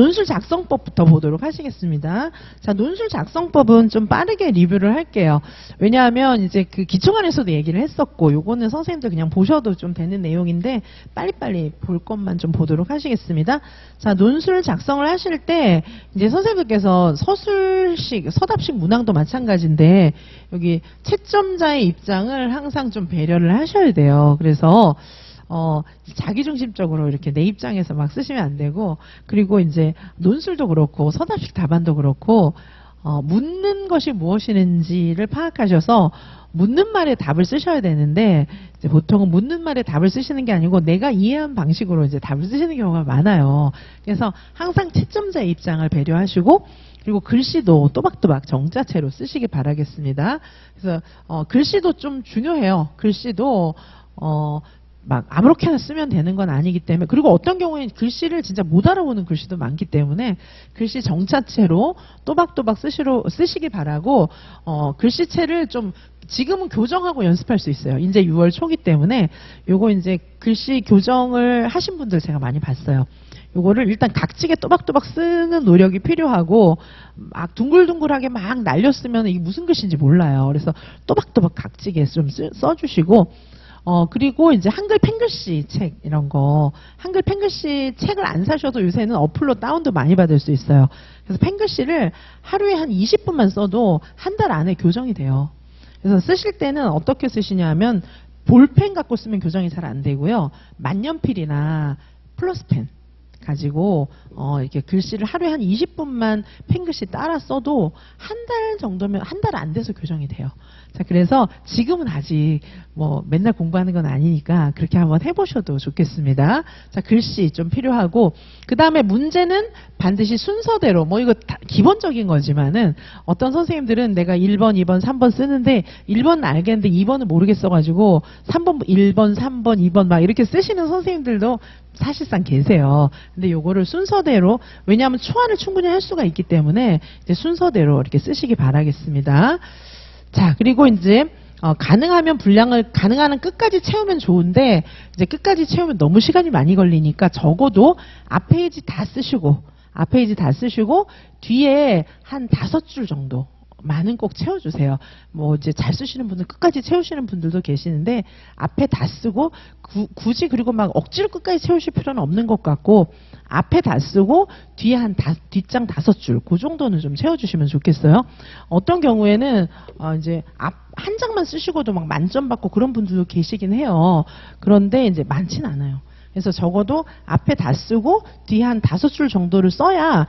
논술 작성법부터 보도록 하시겠습니다. 자, 논술 작성법은 좀 빠르게 리뷰를 할게요. 왜냐하면 이제 그 기초관에서도 얘기를 했었고, 요거는 선생님들 그냥 보셔도 좀 되는 내용인데, 빨리빨리 볼 것만 좀 보도록 하시겠습니다. 자, 논술 작성을 하실 때, 이제 선생님들께서 서술식, 서답식 문항도 마찬가지인데, 여기 채점자의 입장을 항상 좀 배려를 하셔야 돼요. 그래서, 자기중심적으로 이렇게 내 입장에서 막 쓰시면 안 되고, 그리고 이제 논술도 그렇고 서답식 답안도 그렇고 묻는 것이 무엇이는지를 파악하셔서 묻는 말에 답을 쓰셔야 되는데, 이제 보통은 묻는 말에 답을 쓰시는 게 아니고 내가 이해한 방식으로 이제 답을 쓰시는 경우가 많아요. 그래서 항상 채점자의 입장을 배려하시고, 그리고 글씨도 또박또박 정자체로 쓰시기 바라겠습니다. 그래서 글씨도 좀 중요해요. 글씨도 막 아무렇게나 쓰면 되는 건 아니기 때문에, 그리고 어떤 경우에는 글씨를 진짜 못 알아보는 글씨도 많기 때문에 글씨 정자체로 또박또박 쓰시기 바라고, 글씨체를 좀 지금은 교정하고 연습할 수 있어요. 이제 6월 초기 때문에 요거 이제 글씨 교정을 하신 분들 제가 많이 봤어요. 요거를 일단 각지게 또박또박 쓰는 노력이 필요하고, 막 둥글둥글하게 막 날렸으면 이게 무슨 글씨인지 몰라요. 그래서 또박또박 각지게 좀 써주시고, 그리고 이제 한글 펜글씨 책 이런 거, 한글 펜글씨 책을 안 사셔도 요새는 어플로 다운도 많이 받을 수 있어요. 그래서 펜글씨를 하루에 한 20분만 써도 한 달 안에 교정이 돼요. 그래서 쓰실 때는 어떻게 쓰시냐면, 볼펜 갖고 쓰면 교정이 잘 안 되고요. 만년필이나 플러스펜 가지고 이렇게 글씨를 하루에 한 20분만 펜글씨 따라 써도 한 달 정도면, 한 달 안 돼서 교정이 돼요. 자, 그래서 지금은 아직 뭐 맨날 공부하는 건 아니니까 그렇게 한번 해보셔도 좋겠습니다. 자, 글씨 좀 필요하고, 그 다음에 문제는 반드시 순서대로, 뭐 이거 다 기본적인 거지만은 어떤 선생님들은 내가 1번, 2번, 3번 쓰는데 1번은 알겠는데 2번은 모르겠어가지고 3번, 1번, 3번, 2번 막 이렇게 쓰시는 선생님들도 사실상 계세요. 근데 요거를 순서대로, 왜냐하면 초안을 충분히 할 수가 있기 때문에 이제 순서대로 이렇게 쓰시기 바라겠습니다. 자, 그리고 이제 가능하면 분량을 가능한 한 끝까지 채우면 좋은데, 이제 끝까지 채우면 너무 시간이 많이 걸리니까 적어도 앞 페이지 다 쓰시고 뒤에 한 5줄 정도 많은 꼭 채워주세요. 뭐 이제 잘 쓰시는 분들 끝까지 채우시는 분들도 계시는데, 앞에 다 쓰고 굳이 그리고 막 억지로 끝까지 채우실 필요는 없는 것 같고, 앞에 다 쓰고 뒤에 뒷장 5줄 그 정도는 좀 채워주시면 좋겠어요. 어떤 경우에는 이제 앞 한 장만 쓰시고도 막 만점 받고 그런 분들도 계시긴 해요. 그런데 이제 많진 않아요. 그래서 적어도 앞에 다 쓰고 뒤에 한 5줄 정도를 써야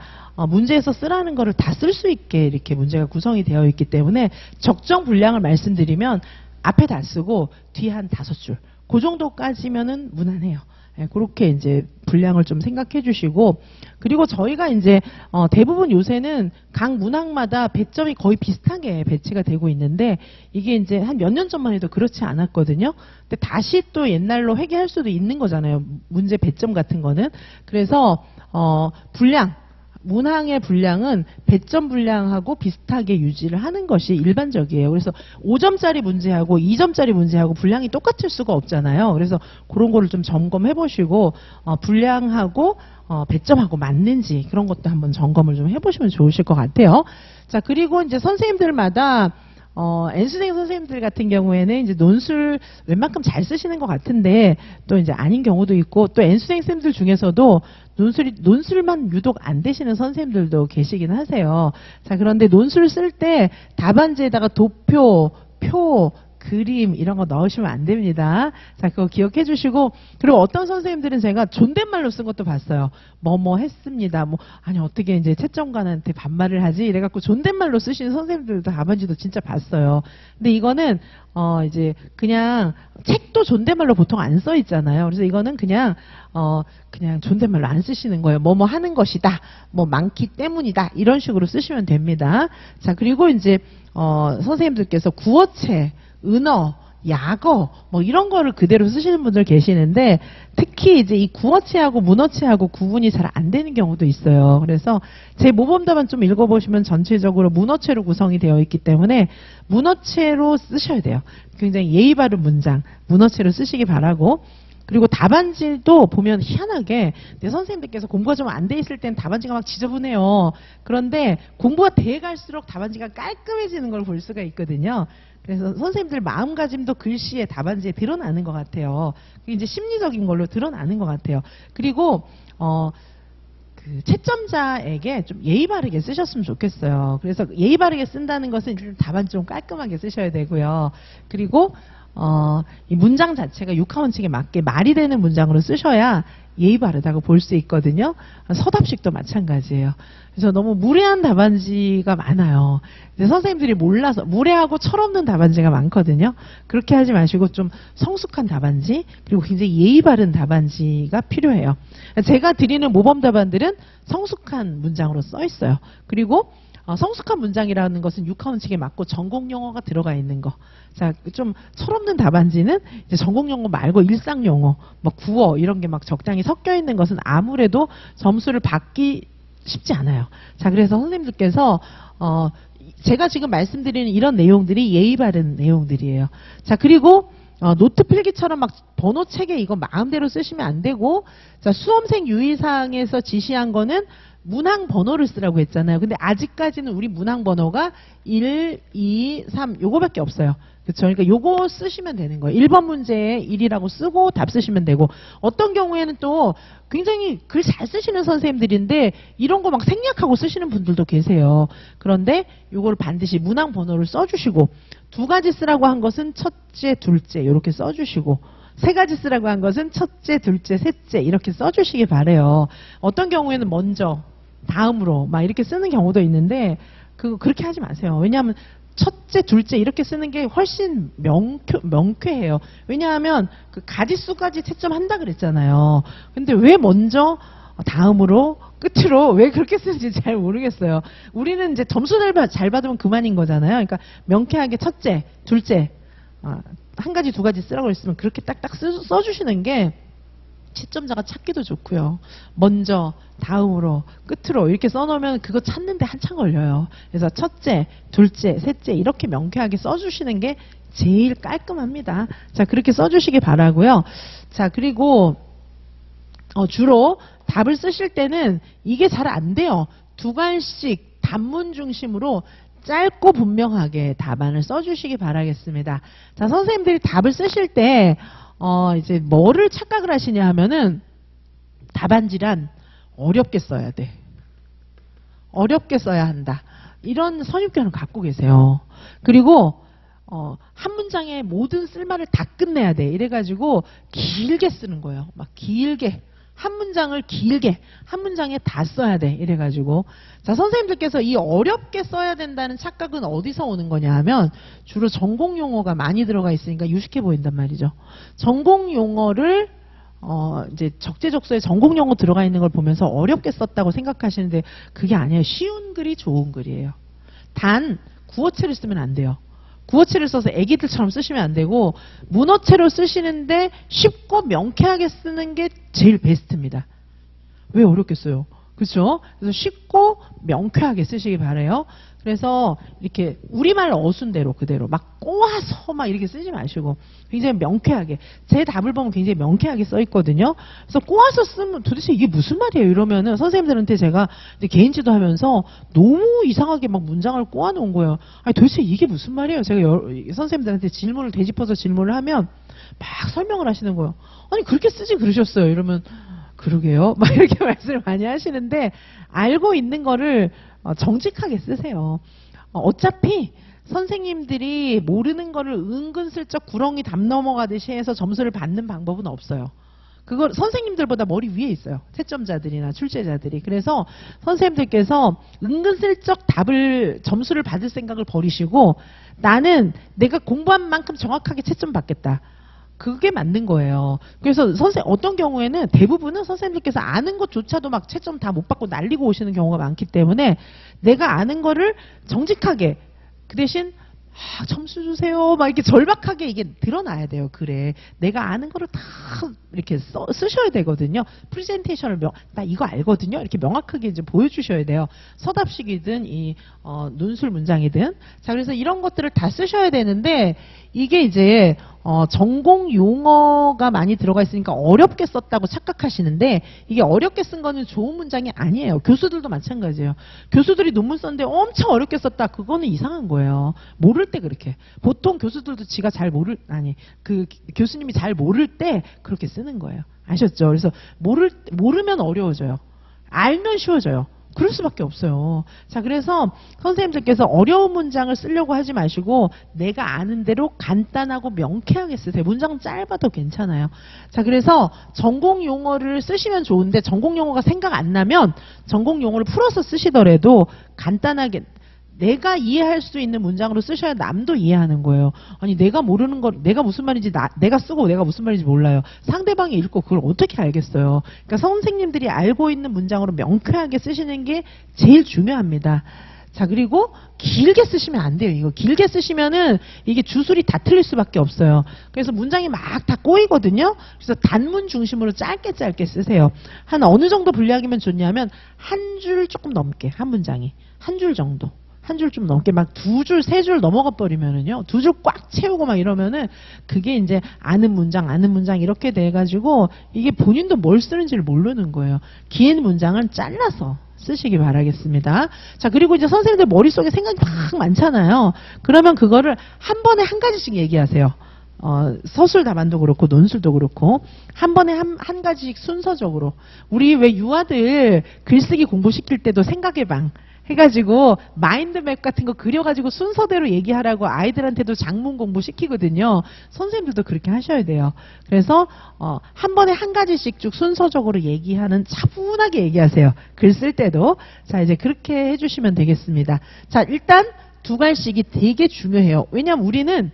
문제에서 쓰라는 거를 다 쓸 수 있게 이렇게 문제가 구성이 되어 있기 때문에, 적정 분량을 말씀드리면 앞에 다 쓰고 뒤에 한 5줄 그 정도까지면은 무난해요. 네, 그렇게 이제 분량을 좀 생각해 주시고, 그리고 저희가 이제 대부분 요새는 각 문항마다 배점이 거의 비슷하게 배치가 되고 있는데, 이게 이제 한 몇 년 전만 해도 그렇지 않았거든요. 근데 다시 또 옛날로 회귀할 수도 있는 거잖아요. 문제 배점 같은 거는. 그래서 분량, 문항의 분량은 배점 분량하고 비슷하게 유지를 하는 것이 일반적이에요. 그래서 5점짜리 문제하고 2점짜리 문제하고 분량이 똑같을 수가 없잖아요. 그래서 그런 거를 좀 점검해 보시고 분량하고 배점하고 맞는지 그런 것도 한번 점검을 좀 해보시면 좋으실 것 같아요. 자, 그리고 이제 선생님들마다 N수생 선생님들 같은 경우에는 이제 논술 웬만큼 잘 쓰시는 것 같은데, 또 이제 아닌 경우도 있고, 또 N수생 선생님들 중에서도 논술만 유독 안 되시는 선생님들도 계시긴 하세요. 자, 그런데 논술 쓸 때 답안지에다가 도표, 표, 그림 이런 거 넣으시면 안 됩니다. 자, 그거 기억해 주시고, 그리고 어떤 선생님들은 제가 존댓말로 쓴 것도 봤어요. 뭐뭐 했습니다. 뭐 아니 어떻게 이제 채점관한테 반말을 하지? 이래갖고 존댓말로 쓰시는 선생님들도 답안지도 진짜 봤어요. 근데 이거는 이제 그냥 책도 존댓말로 보통 안 써 있잖아요. 그래서 이거는 그냥 존댓말로 안 쓰시는 거예요. 뭐뭐 하는 것이다, 뭐 많기 때문이다, 이런 식으로 쓰시면 됩니다. 자, 그리고 이제 선생님들께서 구어체, 은어, 약어 뭐 이런 거를 그대로 쓰시는 분들 계시는데, 특히 이제 이 구어체하고 문어체하고 구분이 잘 안 되는 경우도 있어요. 그래서 제 모범답안 좀 읽어보시면 전체적으로 문어체로 구성이 되어 있기 때문에 문어체로 쓰셔야 돼요. 굉장히 예의 바른 문장 문어체로 쓰시기 바라고, 그리고 답안지도 보면 희한하게 내 선생님들께서 공부가 좀 안 돼 있을 땐 답안지가 막 지저분해요. 그런데 공부가 돼 갈수록 답안지가 깔끔해지는 걸 볼 수가 있거든요. 그래서 선생님들 마음가짐도 글씨에 답안지에 드러나는 것 같아요. 그게 이제 심리적인 걸로 드러나는 것 같아요. 그리고 그 채점자에게 좀 예의 바르게 쓰셨으면 좋겠어요. 그래서 예의 바르게 쓴다는 것은 일단 답안지 좀 깔끔하게 쓰셔야 되고요. 그리고 이 문장 자체가 육하원칙에 맞게 말이 되는 문장으로 쓰셔야 예의 바르다고 볼 수 있거든요. 서답식도 마찬가지예요. 그래서 너무 무례한 답안지가 많아요. 선생님들이 몰라서 무례하고 철없는 답안지가 많거든요. 그렇게 하지 마시고 좀 성숙한 답안지 그리고 굉장히 예의 바른 답안지가 필요해요. 제가 드리는 모범 답안들은 성숙한 문장으로 써 있어요. 그리고 성숙한 문장이라는 것은 육하원칙에 맞고 전공 용어가 들어가 있는 거. 자, 좀 철없는 답안지는 이제 전공 용어 말고 일상 용어, 뭐 구어 이런 게 막 적당히 섞여 있는 것은 아무래도 점수를 받기 쉽지 않아요. 자, 그래서 선생님들께서 제가 지금 말씀드리는 이런 내용들이 예의 바른 내용들이에요. 자, 그리고 노트 필기처럼 막 번호 체계 이거 마음대로 쓰시면 안 되고, 자, 수험생 유의사항에서 지시한 거는 문항 번호를 쓰라고 했잖아요. 근데 아직까지는 우리 문항 번호가 1, 2, 3 요거밖에 없어요. 그렇죠? 그러니까 요거 쓰시면 되는 거예요. 1번 문제에 1이라고 쓰고 답 쓰시면 되고, 어떤 경우에는 또 굉장히 글 잘 쓰시는 선생님들인데 이런 거 막 생략하고 쓰시는 분들도 계세요. 그런데 요걸 반드시 문항 번호를 써주시고, 두 가지 쓰라고 한 것은 첫째, 둘째 이렇게 써주시고, 세 가지 쓰라고 한 것은 첫째, 둘째, 셋째 이렇게 써주시기 바래요. 어떤 경우에는 먼저, 다음으로 막 이렇게 쓰는 경우도 있는데 그렇게 하지 마세요. 왜냐하면 첫째, 둘째 이렇게 쓰는 게 훨씬 명쾌해요. 왜냐하면 그 가지수까지 채점한다 그랬잖아요. 근데 왜 먼저, 다음으로, 끝으로 왜 그렇게 쓰는지 잘 모르겠어요. 우리는 이제 점수를 잘 받으면 그만인 거잖아요. 그러니까 명쾌하게 첫째, 둘째, 한 가지, 두 가지 쓰라고 했으면 그렇게 딱딱 써주시는 게 채점자가 찾기도 좋고요. 먼저, 다음으로, 끝으로 이렇게 써놓으면 그거 찾는데 한참 걸려요. 그래서 첫째, 둘째, 셋째 이렇게 명쾌하게 써주시는 게 제일 깔끔합니다. 자, 그렇게 써주시기 바라고요. 자, 그리고 주로 답을 쓰실 때는 이게 잘 안 돼요. 두 갈씩 단문 중심으로 짧고 분명하게 답안을 써주시기 바라겠습니다. 자, 선생님들이 답을 쓰실 때 이제 뭐를 착각을 하시냐 하면은 답안지란 어렵게 써야 돼. 어렵게 써야 한다. 이런 선입견을 갖고 계세요. 그리고 한 문장에 모든 쓸말을 다 끝내야 돼. 이래가지고 길게 쓰는 거예요. 막 길게. 한 문장을 길게 한 문장에 다 써야 돼. 이래가지고 자, 선생님들께서 이 어렵게 써야 된다는 착각은 어디서 오는 거냐 하면 주로 전공 용어가 많이 들어가 있으니까 유식해 보인단 말이죠. 전공 용어를 이제 적재적소에 전공 용어 들어가 있는 걸 보면서 어렵게 썼다고 생각하시는데 그게 아니에요. 쉬운 글이 좋은 글이에요. 단 구어체를 쓰면 안 돼요. 구어체를 써서 애기들처럼 쓰시면 안 되고 문어체로 쓰시는데 쉽고 명쾌하게 쓰는 게 제일 베스트입니다. 왜 어렵겠어요? 그렇죠? 그래서 쉽고 명쾌하게 쓰시기 바래요. 그래서 이렇게 우리말 어순대로 그대로 막 꼬아서 막 이렇게 쓰지 마시고 굉장히 명쾌하게 제 답을 보면 굉장히 명쾌하게 써 있거든요. 그래서 꼬아서 쓰면 도대체 이게 무슨 말이에요? 이러면은 선생님들한테 제가 이제 개인 지도하면서 너무 이상하게 막 문장을 꼬아 놓은 거예요. 아니 도대체 이게 무슨 말이에요? 제가 선생님들한테 질문을 되짚어서 질문을 하면 막 설명을 하시는 거예요. 아니 그렇게 쓰지 그러셨어요. 이러면 그러게요. 막 이렇게 말씀을 많이 하시는데 알고 있는 거를 정직하게 쓰세요. 어차피 선생님들이 모르는 거를 은근슬쩍 구렁이 담 넘어가듯이 해서 점수를 받는 방법은 없어요. 그걸 선생님들보다 머리 위에 있어요. 채점자들이나 출제자들이. 그래서 선생님들께서 은근슬쩍 점수를 받을 생각을 버리시고 나는 내가 공부한 만큼 정확하게 채점 받겠다. 그게 맞는 거예요. 그래서 어떤 경우에는 대부분은 선생님들께서 아는 것조차도 막 채점 다 못 받고 날리고 오시는 경우가 많기 때문에 내가 아는 거를 정직하게 그 대신 점수 주세요 막 이렇게 절박하게 이게 드러나야 돼요. 글에 내가 아는 거를 다 이렇게 쓰셔야 되거든요. 프레젠테이션을 나 이거 알거든요 이렇게 명확하게 이제 보여주셔야 돼요. 서답식이든 이 논술 문장이든 자 그래서 이런 것들을 다 쓰셔야 되는데 이게 이제 전공 용어가 많이 들어가 있으니까 어렵게 썼다고 착각하시는데 이게 어렵게 쓴 거는 좋은 문장이 아니에요. 교수들도 마찬가지예요. 교수들이 논문 썼는데 엄청 어렵게 썼다. 그거는 이상한 거예요. 모를 때 그렇게. 보통 교수들도 지가 그 교수님이 잘 모를 때 그렇게 쓰는 거예요. 아셨죠? 그래서 모르면 어려워져요. 알면 쉬워져요. 그럴 수밖에 없어요. 자, 그래서 선생님들께서 어려운 문장을 쓰려고 하지 마시고 내가 아는 대로 간단하고 명쾌하게 쓰세요. 문장 짧아도 괜찮아요. 자, 그래서 전공 용어를 쓰시면 좋은데 전공 용어가 생각 안 나면 전공 용어를 풀어서 쓰시더라도 간단하게 내가 이해할 수 있는 문장으로 쓰셔야 남도 이해하는 거예요. 아니 내가 모르는 거 내가 무슨 말인지 내가 쓰고 내가 무슨 말인지 몰라요. 상대방이 읽고 그걸 어떻게 알겠어요. 그러니까 선생님들이 알고 있는 문장으로 명쾌하게 쓰시는 게 제일 중요합니다. 자, 그리고 길게 쓰시면 안 돼요. 이거 길게 쓰시면은 이게 주술이 다 틀릴 수밖에 없어요. 그래서 문장이 막 다 꼬이거든요. 그래서 단문 중심으로 짧게 쓰세요. 한 어느 정도 분량이면 좋냐면 한 줄 조금 넘게 한 문장이 한 줄 정도. 한 줄 좀 넘게 막 두 줄, 세 줄 넘어가 버리면은요. 두 줄 꽉 채우고 막 이러면은 그게 이제 아는 문장 이렇게 돼가지고 이게 본인도 뭘 쓰는지를 모르는 거예요. 긴 문장은 잘라서 쓰시기 바라겠습니다. 자, 그리고 이제 선생님들 머릿속에 생각이 막 많잖아요. 그러면 그거를 한 번에 한 가지씩 얘기하세요. 서술 답안도 그렇고 논술도 그렇고 한 번에 한 가지씩 순서적으로. 우리 왜 유아들 글쓰기 공부시킬 때도 생각의 방 해가지고 마인드맵 같은 거 그려가지고 순서대로 얘기하라고 아이들한테도 작문 공부 시키거든요. 선생님들도 그렇게 하셔야 돼요. 그래서 한 번에 한 가지씩 쭉 순서적으로 얘기하는 차분하게 얘기하세요. 글 쓸 때도. 자, 이제 그렇게 해주시면 되겠습니다. 자, 일단 두 갈씩이 되게 중요해요. 왜냐면 우리는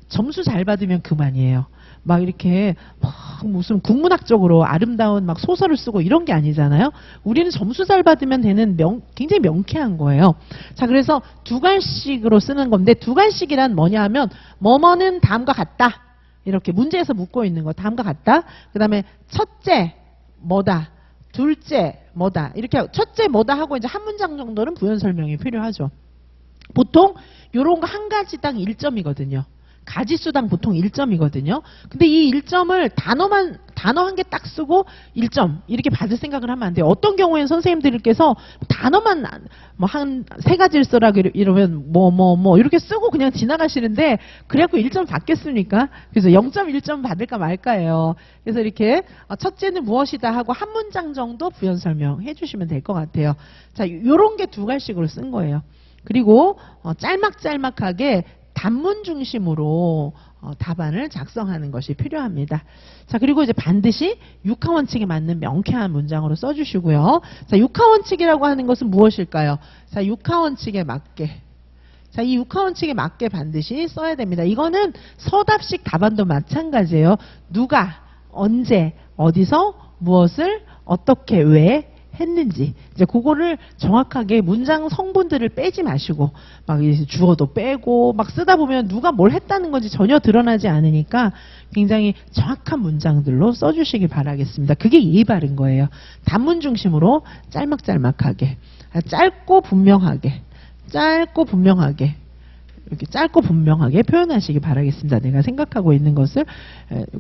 점수 잘 받으면 그만이에요. 막 이렇게 막 무슨 국문학적으로 아름다운 막 소설을 쓰고 이런 게 아니잖아요. 우리는 점수 잘 받으면 되는 굉장히 명쾌한 거예요. 자, 그래서 두 갈씩으로 쓰는 건데 두 갈씩이란 뭐냐 하면 뭐뭐는 다음과 같다. 이렇게 문제에서 묻고 있는 거 다음과 같다. 그 다음에 첫째 뭐다. 둘째 뭐다. 이렇게 첫째 뭐다 하고 이제 한 문장 정도는 부연 설명이 필요하죠. 보통 요런 거 한 가지당 1점이거든요. 가지수당 보통 1점이거든요. 근데 이 1점을 단어 한 개 딱 쓰고 1점 이렇게 받을 생각을 하면 안 돼요. 어떤 경우에는 선생님들께서 단어만 뭐 한 세 가지를 써라 이러면 뭐 이렇게 쓰고 그냥 지나가시는데 그래갖고 1점 받겠습니까? 그래서 0.1점 받을까 말까예요. 그래서 이렇게 첫째는 무엇이다 하고 한 문장 정도 부연 설명해 주시면 될 것 같아요. 자, 요런 게 두 갈씩으로 쓴 거예요. 그리고 짤막짤막하게 단문 중심으로 답안을 작성하는 것이 필요합니다. 자, 그리고 이제 반드시 육하원칙에 맞는 명쾌한 문장으로 써주시고요. 자, 육하원칙이라고 하는 것은 무엇일까요? 자, 육하원칙에 맞게. 자, 이 육하원칙에 맞게 반드시 써야 됩니다. 이거는 서답식 답안도 마찬가지예요. 누가, 언제, 어디서, 무엇을, 어떻게, 왜, 했는지 이제 그거를 정확하게 문장 성분들을 빼지 마시고 막 주어도 빼고 막 쓰다 보면 누가 뭘 했다는 건지 전혀 드러나지 않으니까 굉장히 정확한 문장들로 써주시기 바라겠습니다. 그게 예의 바른 거예요. 단문 중심으로 짤막짤막하게 짧고 분명하게 이렇게 짧고 분명하게 표현하시기 바라겠습니다. 내가 생각하고 있는 것을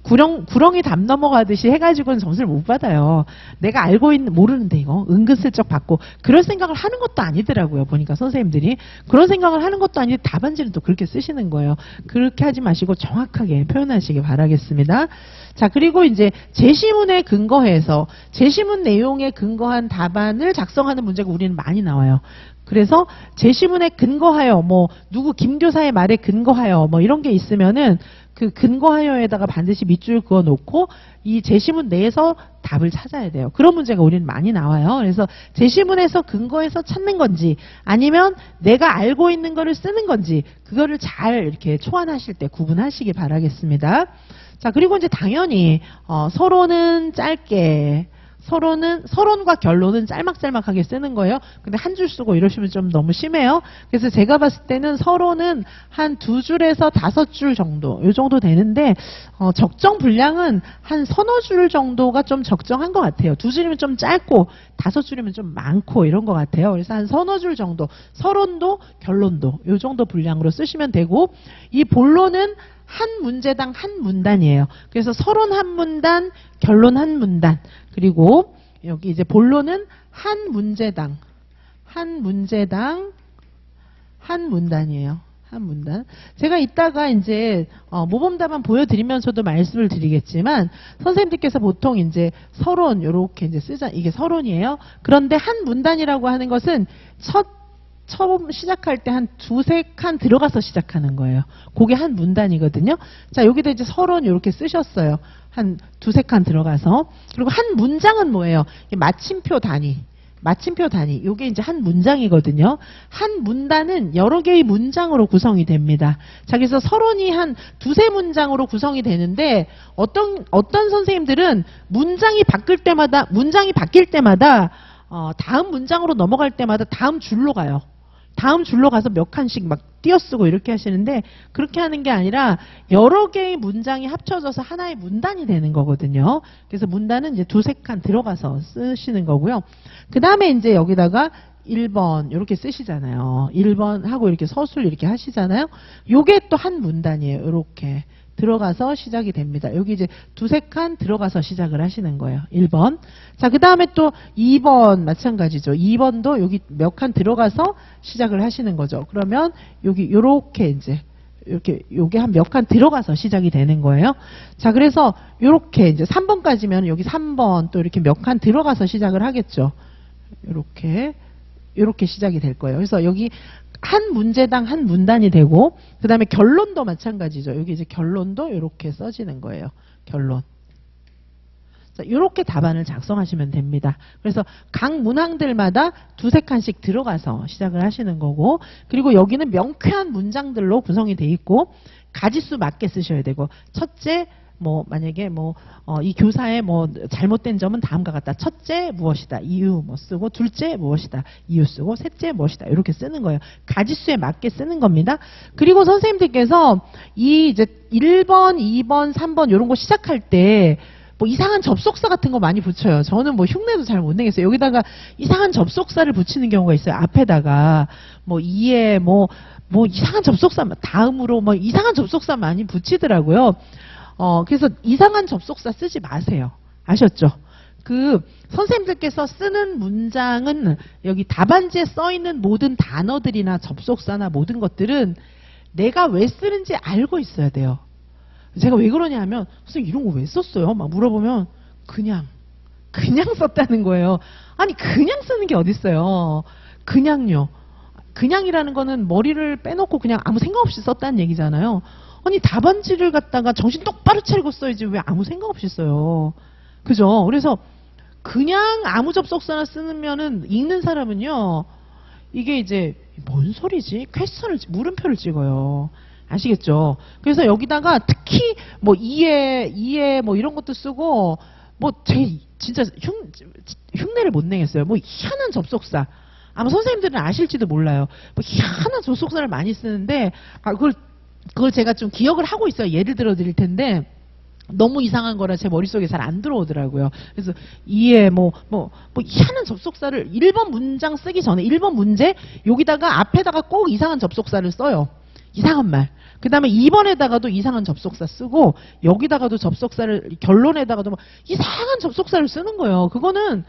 구렁이 담 넘어가듯이 해가지고는 점수를 못 받아요. 내가 알고 있는 모르는데 이거 은근슬쩍 받고 그럴 생각을 하는 것도 아니더라고요. 보니까 선생님들이 그런 생각을 하는 것도 아닌데 답안지는 또 그렇게 쓰시는 거예요. 그렇게 하지 마시고 정확하게 표현하시기 바라겠습니다. 자, 그리고 이제 제시문에 근거해서 제시문 내용에 근거한 답안을 작성하는 문제가 우리는 많이 나와요. 그래서 제시문에 근거하여 뭐 누구 김교사의 말에 근거하여 뭐 이런 게 있으면은 그 근거하여에다가 반드시 밑줄 그어 놓고 이 제시문 내에서 답을 찾아야 돼요. 그런 문제가 우리는 많이 나와요. 그래서 제시문에서 근거해서 찾는 건지 아니면 내가 알고 있는 거를 쓰는 건지 그거를 잘 이렇게 초안하실 때 구분하시기 바라겠습니다. 자, 그리고 이제 당연히 서론은 짧게 서론과 결론은 짤막짤막하게 쓰는 거예요. 근데 한 줄 쓰고 이러시면 좀 너무 심해요. 그래서 제가 봤을 때는 서론은 한 2줄에서 5줄 정도, 요 정도 되는데, 적정 분량은 한 서너 줄 정도가 좀 적정한 것 같아요. 2줄이면 좀 짧고, 5줄이면 좀 많고 이런 것 같아요. 그래서 한 서너 줄 정도, 서론도 결론도 이 정도 분량으로 쓰시면 되고, 이 본론은 한 문제당 한 문단이에요. 그래서 서론 한 문단, 결론 한 문단, 그리고 여기 이제 본론은 한 문제당 한 문단이에요. 한 문단. 제가 이따가 이제 모범답안 보여드리면서도 말씀을 드리겠지만, 선생님들께서 보통 이제 서론 요렇게 이제 이게 서론이에요. 그런데 한 문단이라고 하는 것은 처음 시작할 때 한 2~3칸 들어가서 시작하는 거예요. 그게 한 문단이거든요. 자, 여기다 이제 서론 이렇게 쓰셨어요. 한 2~3칸 들어가서. 그리고 한 문장은 뭐예요? 마침표 단위. 요게 이제 한 문장이거든요. 한 문단은 여러 개의 문장으로 구성이 됩니다. 자, 그래서 서론이 한 2~3문장으로 구성이 되는데, 어떤 선생님들은 문장이 바뀔 때마다 다음 문장으로 넘어갈 때마다 다음 줄로 가요. 다음 줄로 가서 몇 칸씩 막 띄어쓰고 이렇게 하시는데, 그렇게 하는 게 아니라 여러 개의 문장이 합쳐져서 하나의 문단이 되는 거거든요. 그래서 문단은 이제 2~3칸 들어가서 쓰시는 거고요. 그 다음에 이제 여기다가 1번 이렇게 쓰시잖아요. 1번 하고 이렇게 서술 이렇게 하시잖아요. 요게 또 한 문단이에요. 이렇게 들어가서 시작이 됩니다. 여기 이제 2~3칸 들어가서 시작을 하시는 거예요. 1번. 자, 그 다음에 또 2번 마찬가지죠. 2번도 여기 몇 칸 들어가서 시작을 하시는 거죠. 그러면 여기 요렇게 이제 요게 한 몇 칸 들어가서 시작이 되는 거예요. 자, 그래서 요렇게 이제 3번까지면 여기 3번 또 이렇게 몇 칸 들어가서 시작을 하겠죠. 요렇게 시작이 될 거예요. 그래서 여기 한 문제당 한 문단이 되고, 그 다음에 결론도 마찬가지죠. 여기 이제 결론도 이렇게 써지는 거예요. 결론. 자, 이렇게 답안을 작성하시면 됩니다. 그래서 각 문항들마다 2~3칸씩 들어가서 시작을 하시는 거고, 그리고 여기는 명쾌한 문장들로 구성이 돼 있고, 가지수 맞게 쓰셔야 되고, 첫째, 만약에 이 교사의 잘못된 점은 다음과 같다. 첫째 무엇이다. 이유 쓰고, 둘째 무엇이다. 이유 쓰고, 셋째 무엇이다. 이렇게 쓰는 거예요. 가지수에 맞게 쓰는 겁니다. 그리고 선생님들께서 이 이제 1번, 2번, 3번 이런 거 시작할 때 이상한 접속사 같은 거 많이 붙여요. 저는 흉내도 잘 못 내겠어요. 여기다가 이상한 접속사를 붙이는 경우가 있어요. 앞에다가 이에 이상한 접속사, 다음으로 이상한 접속사 많이 붙이더라고요. 그래서 이상한 접속사 쓰지 마세요. 아셨죠? 선생님들께서 쓰는 문장은 여기 답안지에 써 있는 모든 단어들이나 접속사나 모든 것들은 내가 왜 쓰는지 알고 있어야 돼요. 제가 왜 그러냐 하면, 선생님 이런 거 왜 썼어요? 막 물어보면 그냥 썼다는 거예요. 아니, 그냥 쓰는 게 어딨어요. 그냥요. 그냥이라는 거는 머리를 빼놓고 그냥 아무 생각 없이 썼다는 얘기잖아요. 아니, 답안지를 갖다가 정신 똑바로 차리고 써야지 왜 아무 생각 없이 써요. 그죠? 그래서 그냥 아무 접속사나 쓰면은 읽는 사람은요, 이게 이제 뭔 소리지? 물음표를 찍어요. 아시겠죠? 그래서 여기다가 특히 이해 이런 것도 쓰고 진짜 흉내를 못 내겠어요. 희한한 접속사. 아마 선생님들은 아실지도 몰라요. 희한한 접속사를 많이 쓰는데, 그걸 제가 좀 기억을 하고 있어요. 예를 들어 드릴 텐데, 너무 이상한 거라 제 머릿속에 잘 안 들어오더라고요. 그래서 희한한 접속사를 1번 문장 쓰기 전에 1번 문제 여기다가 앞에다가 꼭 이상한 접속사를 써요. 이상한 말. 그 다음에 2번에다가도 이상한 접속사 쓰고, 여기다가도 접속사를, 결론에다가도 이상한 접속사를 쓰는 거예요. 그거는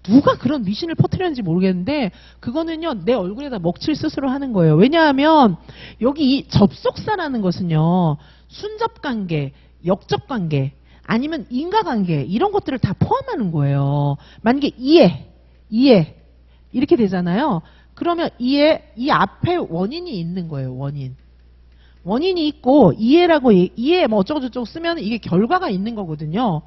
누가 그런 미신을 퍼뜨렸는지 모르겠는데, 그거는요, 내 얼굴에다 먹칠 스스로 하는 거예요. 왜냐하면 여기 이 접속사라는 것은요, 순접관계, 역접관계, 아니면 인과관계, 이런 것들을 다 포함하는 거예요. 만약에 이해 이렇게 되잖아요. 그러면 이 앞에 원인이 있는 거예요. 원인이 있고, 이해 어쩌고저쩌고 쓰면 이게 결과가 있는 거거든요.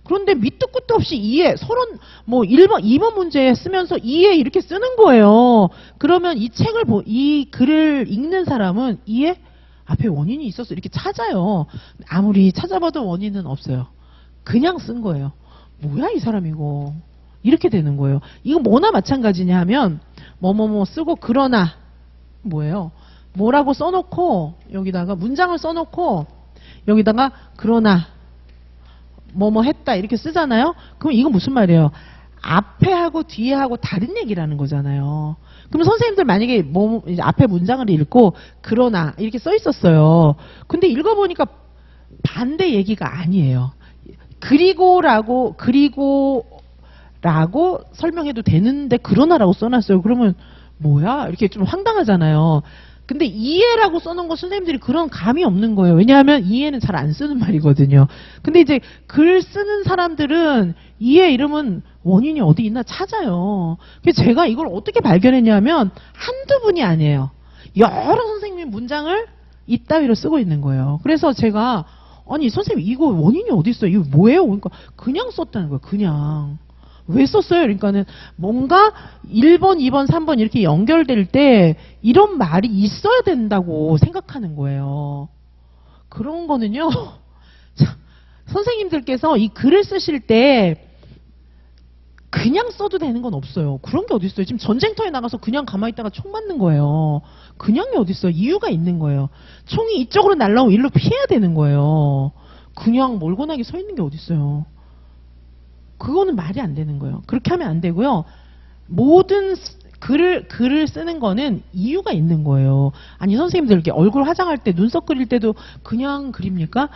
그런데 밑도 끝도 없이 이해, 서론 1번, 2번 문제에 쓰면서 이해 이렇게 쓰는 거예요. 그러면 이 글을 읽는 사람은 이해? 앞에 원인이 있었어. 이렇게 찾아요. 아무리 찾아봐도 원인은 없어요. 그냥 쓴 거예요. 뭐야 이 사람 이거. 이렇게 되는 거예요. 이거 뭐나 마찬가지냐 하면, 쓰고, 그러나, 뭐예요? 뭐라고 써놓고, 여기다가 문장을 써놓고, 여기다가, 그러나, 했다. 이렇게 쓰잖아요? 그럼 이건 무슨 말이에요? 앞에 하고 뒤에 하고 다른 얘기라는 거잖아요. 그럼 선생님들 만약에 이제 앞에 문장을 읽고 그러나 이렇게 써 있었어요. 근데 읽어보니까 반대 얘기가 아니에요. 그리고라고 설명해도 되는데 그러나라고 써놨어요. 그러면 뭐야? 이렇게 좀 황당하잖아요. 근데 이해라고 써놓은 거 선생님들이 그런 감이 없는 거예요. 왜냐하면 이해는 잘 안 쓰는 말이거든요. 근데 이제 글 쓰는 사람들은 이해 이름은 원인이 어디 있나 찾아요. 그래서 제가 이걸 어떻게 발견했냐면 한두 분이 아니에요. 여러 선생님이 문장을 이따위로 쓰고 있는 거예요. 그래서 제가 아니 선생님 이거 원인이 어디 있어요? 이거 뭐예요? 그러니까 그냥 썼다는 거예요. 그냥. 왜 썼어요? 그러니까는 뭔가 1번, 2번, 3번 이렇게 연결될 때 이런 말이 있어야 된다고 생각하는 거예요. 그런 거는요. 선생님들께서 이 글을 쓰실 때 그냥 써도 되는 건 없어요. 그런 게 어디 있어요? 지금 전쟁터에 나가서 그냥 가만히 있다가 총 맞는 거예요. 그냥이 어디 있어요? 이유가 있는 거예요. 총이 이쪽으로 날라오면 일로 피해야 되는 거예요. 그냥 멀고나게 서 있는 게 어디 있어요? 그거는 말이 안 되는 거예요. 그렇게 하면 안 되고요. 모든 글을 쓰는 거는 이유가 있는 거예요. 아니 선생님들 이렇게 얼굴 화장할 때 눈썹 그릴 때도 그냥 그립니까?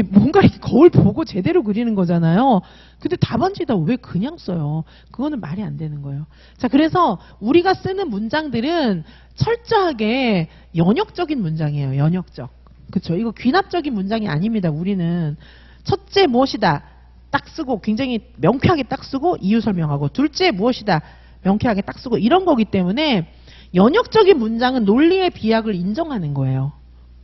뭔가 이렇게 거울 보고 제대로 그리는 거잖아요. 근데 답안지에다 왜 그냥 써요? 그거는 말이 안 되는 거예요. 자, 그래서 우리가 쓰는 문장들은 철저하게 연역적인 문장이에요. 연역적. 그렇죠? 이거 귀납적인 문장이 아닙니다. 우리는 첫째 무엇이다 딱 쓰고 굉장히 명쾌하게 딱 쓰고 이유 설명하고 둘째 무엇이다 명쾌하게 딱 쓰고 이런 거기 때문에 연역적인 문장은 논리의 비약을 인정하는 거예요.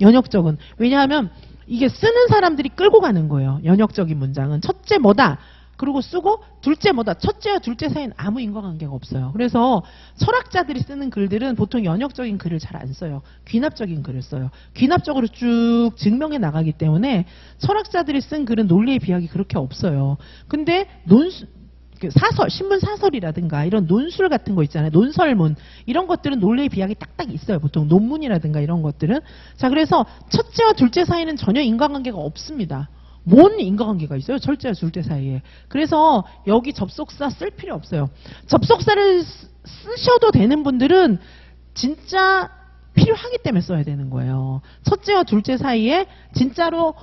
연역적은. 왜냐하면 이게 쓰는 사람들이 끌고 가는 거예요. 연역적인 문장은 첫째 뭐다 그리고 쓰고 둘째 뭐다. 첫째와 둘째 사이는 아무 인과관계가 없어요. 그래서 철학자들이 쓰는 글들은 보통 연역적인 글을 잘 안 써요. 귀납적인 글을 써요. 귀납적으로 쭉 증명해 나가기 때문에 철학자들이 쓴 글은 논리의 비약이 그렇게 없어요. 근데 사설, 신문 사설이라든가 이런 논술 같은 거 있잖아요. 논설문. 이런 것들은 논리의 비약이 딱딱 있어요. 보통 논문이라든가 이런 것들은. 자, 그래서 첫째와 둘째 사이는 전혀 인과관계가 없습니다. 뭔 인과관계가 있어요? 첫째와 둘째 사이에. 그래서 여기 접속사 쓸 필요 없어요. 접속사를 쓰셔도 되는 분들은 진짜 필요하기 때문에 써야 되는 거예요. 첫째와 둘째 사이에 진짜로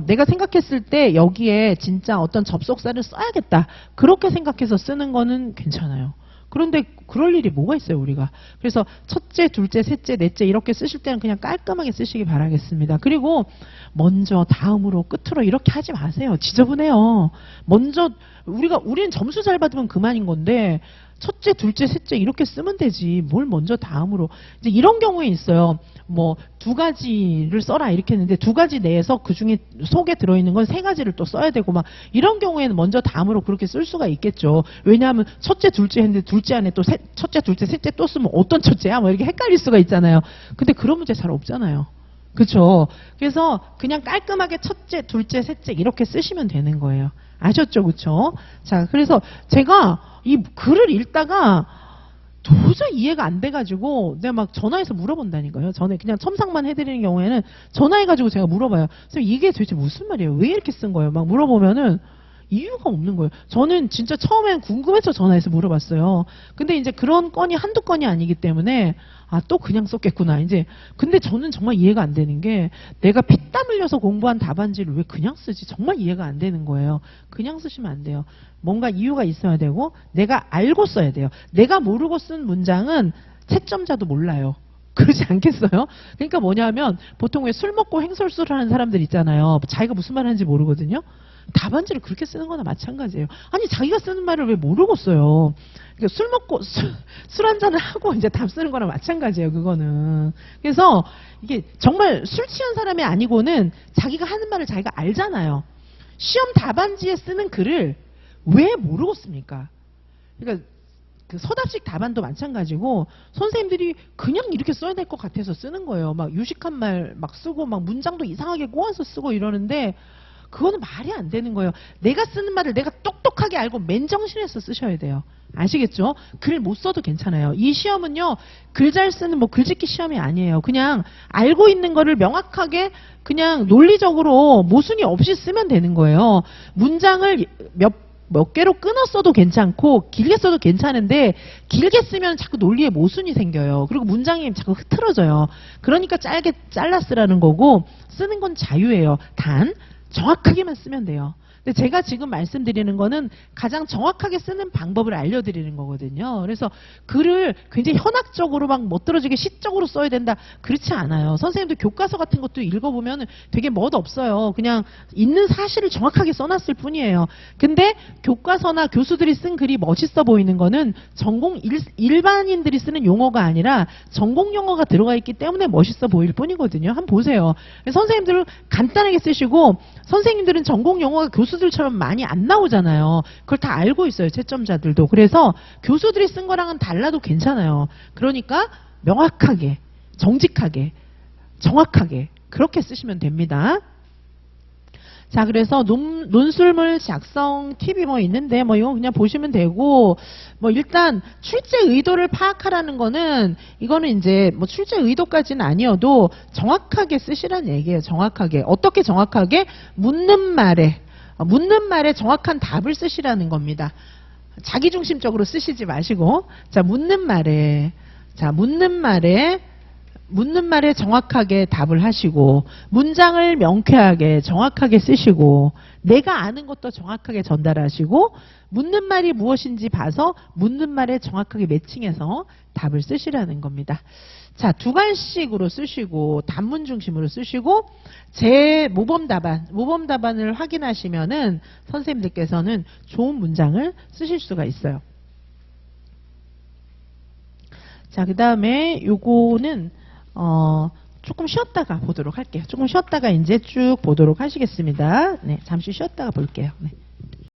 내가 생각했을 때 여기에 진짜 어떤 접속사를 써야겠다. 그렇게 생각해서 쓰는 거는 괜찮아요. 그런데 그럴 일이 뭐가 있어요, 우리가. 그래서 첫째, 둘째, 셋째, 넷째 이렇게 쓰실 때는 그냥 깔끔하게 쓰시기 바라겠습니다. 그리고 먼저, 다음으로, 끝으로 이렇게 하지 마세요. 지저분해요. 먼저 우리는 점수 잘 받으면 그만인 건데 첫째, 둘째, 셋째 이렇게 쓰면 되지. 뭘 먼저, 다음으로. 이제 이런 경우에 있어요. 뭐 두 가지를 써라 이렇게 했는데 두 가지 내에서 그중에 속에 들어있는 건 세 가지를 또 써야 되고 막 이런 경우에는 먼저, 다음으로 그렇게 쓸 수가 있겠죠. 왜냐하면 첫째, 둘째 했는데 둘째 안에 또 첫째, 둘째, 셋째 또 쓰면 어떤 첫째야? 뭐 이렇게 헷갈릴 수가 있잖아요. 근데 그런 문제 잘 없잖아요. 그렇죠? 그래서 그냥 깔끔하게 첫째, 둘째, 셋째 이렇게 쓰시면 되는 거예요. 아셨죠? 그렇죠? 자, 그래서 제가 이 글을 읽다가 도저히 이해가 안 돼가지고 내가 막 전화해서 물어본다니까요. 전에 그냥 첨삭만 해드리는 경우에는 전화해가지고 제가 물어봐요. 선생님 이게 도대체 무슨 말이에요? 왜 이렇게 쓴 거예요? 막 물어보면은 이유가 없는 거예요. 저는 진짜 처음엔 궁금해서 전화해서 물어봤어요. 근데 이제 그런 건이 한두 건이 아니기 때문에 또 그냥 썼겠구나. 이제 근데 저는 정말 이해가 안 되는 게 내가 피땀 흘려서 공부한 답안지를 왜 그냥 쓰지? 정말 이해가 안 되는 거예요. 그냥 쓰시면 안 돼요. 뭔가 이유가 있어야 되고 내가 알고 써야 돼요. 내가 모르고 쓴 문장은 채점자도 몰라요. 그러지 않겠어요? 그러니까 뭐냐면 보통 왜 술 먹고 횡설수설 하는 사람들 있잖아요. 자기가 무슨 말 하는지 모르거든요. 답안지를 그렇게 쓰는 거나 마찬가지예요. 아니 자기가 쓰는 말을 왜 모르고 써요. 그러니까 술 먹고 술 한잔을 하고 이제 답 쓰는 거나 마찬가지예요. 그거는. 그래서 이게 정말 술 취한 사람이 아니고는 자기가 하는 말을 자기가 알잖아요. 시험 답안지에 쓰는 글을 왜 모르고 씁니까? 그러니까 그 서답식 답안도 마찬가지고 선생님들이 그냥 이렇게 써야 될 것 같아서 쓰는 거예요. 막 유식한 말 막 쓰고 막 문장도 이상하게 꼬아서 쓰고 이러는데 그거는 말이 안 되는 거예요. 내가 쓰는 말을 내가 똑똑하게 알고 맨정신에서 쓰셔야 돼요. 아시겠죠? 글 못 써도 괜찮아요. 이 시험은요, 글 잘 쓰는 뭐 글짓기 시험이 아니에요. 그냥 알고 있는 거를 명확하게 그냥 논리적으로 모순이 없이 쓰면 되는 거예요. 문장을 몇 개로 끊어 써도 괜찮고 길게 써도 괜찮은데 길게 쓰면 자꾸 논리에 모순이 생겨요. 그리고 문장이 자꾸 흐트러져요. 그러니까 짧게 잘라 쓰라는 거고 쓰는 건 자유예요. 단 정확하게만 쓰면 돼요. 근데 제가 지금 말씀드리는 거는 가장 정확하게 쓰는 방법을 알려드리는 거거든요. 그래서 글을 굉장히 현학적으로 막 멋들어지게 시적으로 써야 된다. 그렇지 않아요. 선생님도 교과서 같은 것도 읽어보면 되게 멋없어요. 그냥 있는 사실을 정확하게 써놨을 뿐이에요. 근데 교과서나 교수들이 쓴 글이 멋있어 보이는 거는 일반인들이 쓰는 용어가 아니라 전공 용어가 들어가 있기 때문에 멋있어 보일 뿐이거든요. 한번 보세요. 선생님들은 간단하게 쓰시고 선생님들은 전공 용어가 교수들처럼 많이 안 나오잖아요. 그걸 다 알고 있어요. 채점자들도. 그래서 교수들이 쓴 거랑은 달라도 괜찮아요. 그러니까 명확하게, 정직하게, 정확하게 그렇게 쓰시면 됩니다. 자, 그래서 논술물 작성 팁이 뭐 있는데 뭐 이거 그냥 보시면 되고 뭐 일단 출제 의도를 파악하라는 거는 이거는 이제 뭐 출제 의도까지는 아니어도 정확하게 쓰시라는 얘기예요. 정확하게. 어떻게 정확하게? 묻는 말에 정확한 답을 쓰시라는 겁니다. 자기중심적으로 쓰시지 마시고 묻는 말에 정확하게 답을 하시고 문장을 명쾌하게 정확하게 쓰시고 내가 아는 것도 정확하게 전달하시고 묻는 말이 무엇인지 봐서 묻는 말에 정확하게 매칭해서 답을 쓰시라는 겁니다. 자, 두 간씩으로 쓰시고 단문 중심으로 쓰시고 제 모범 답안을 확인하시면은 선생님들께서는 좋은 문장을 쓰실 수가 있어요. 자, 그 다음에 요거는 조금 쉬었다가 보도록 할게요. 조금 쉬었다가 이제 쭉 보도록 하시겠습니다. 네, 잠시 쉬었다가 볼게요. 네.